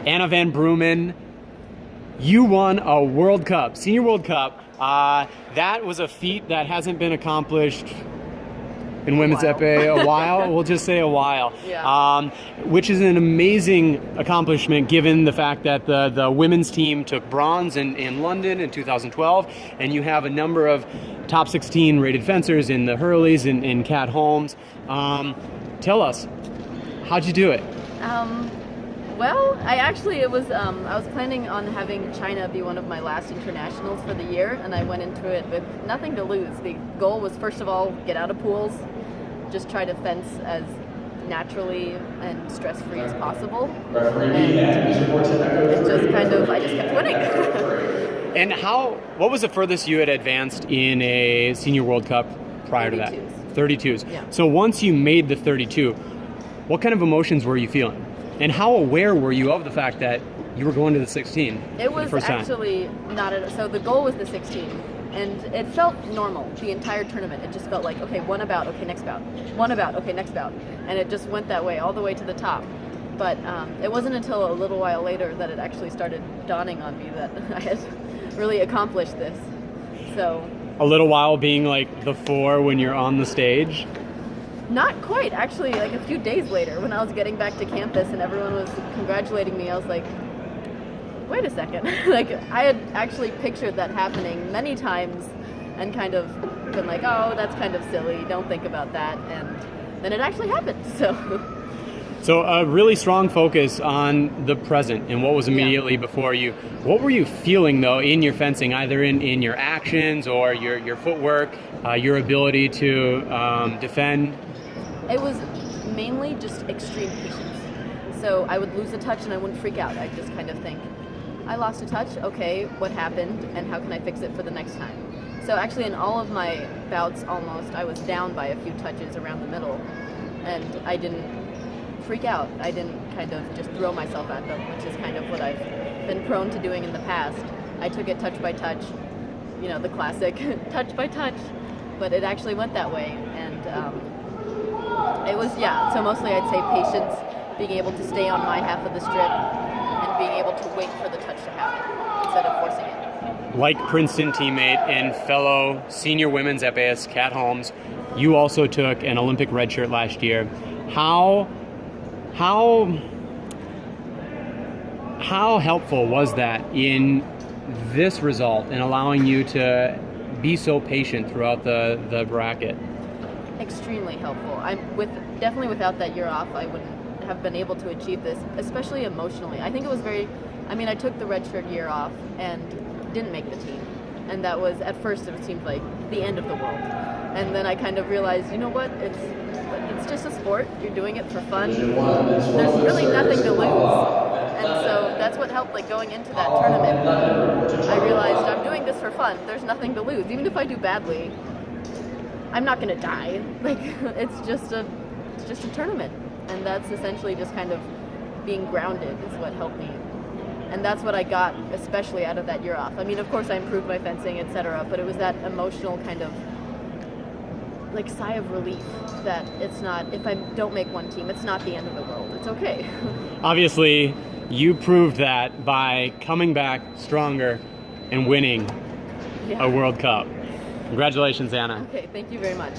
Anna Van Brummen, you won a World Cup, Senior World Cup. That was a feat that hasn't been accomplished in women's epee a while. We'll just say a while. Yeah. Which is an amazing accomplishment given the fact that the women's team took bronze in London in 2012, and you have a number of top 16 rated fencers in the Hurleys in Kat Holmes. Tell us, how'd you do it? Well, I was planning on having China be one of my last internationals for the year, and I went into it with nothing to lose. The goal was, first of all, get out of pools, just try to fence as naturally and stress-free as possible. And I just kept winning. And what was the furthest you had advanced in a Senior World Cup prior 32s. to that? 32s. Yeah. So once you made the 32, what kind of emotions were you feeling? And how aware were you of the fact that you were going to the 16? It was for the first time? actually not so the goal was the 16, and it felt normal the entire tournament. It just felt like, okay, one about, okay, next bout, one about, okay, next bout, and it just went that way all the way to the top. But it wasn't until a little while later that it actually started dawning on me that I had really accomplished this. So a little while being like the 4 when you're on the stage? Not quite, actually. Like a few days later, when I was getting back to campus and everyone was congratulating me, I was like, wait a second. Like, I had actually pictured that happening many times and kind of been like, oh, that's kind of silly, don't think about that. And then it actually happened, So a really strong focus on the present and what was immediately before you. What were you feeling, though, in your fencing, either in your actions or your footwork, your ability to defend? It was mainly just extreme patience. So I would lose a touch and I wouldn't freak out. I'd just kind of think, I lost a touch, okay, what happened and how can I fix it for the next time? So actually in all of my bouts almost, I was down by a few touches around the middle, and I didn't freak out. I didn't kind of just throw myself at them, which is kind of what I've been prone to doing in the past. I took it touch by touch, the classic touch by touch, but it actually went that way. And it was, so mostly I'd say patience, being able to stay on my half of the strip and being able to wait for the touch to happen instead of forcing it. Like Princeton teammate and fellow senior women's epéist Kat Holmes, you also took an Olympic red shirt last year. How helpful was that in this result and allowing you to be so patient throughout the bracket? Extremely helpful. Definitely without that year off, I wouldn't have been able to achieve this, especially emotionally. I think it was I took the redshirt year off and didn't make the team. And that was, at first, it seemed like the end of the world. And then I kind of realized, you know what, it's just a sport. You're doing it for fun. There's really nothing to lose. And so that's what helped, going into that tournament. I realized I'm doing this for fun. There's nothing to lose. Even if I do badly, I'm not going to die. It's just a tournament. And that's essentially just kind of being grounded is what helped me. And that's what I got especially out of that year off. Of course I improved my fencing, etc., but it was that emotional kind of sigh of relief that it's not, if I don't make one team, it's not the end of the world. It's okay. Obviously, you proved that by coming back stronger and winning a World Cup. Congratulations, Anna. Okay, thank you very much.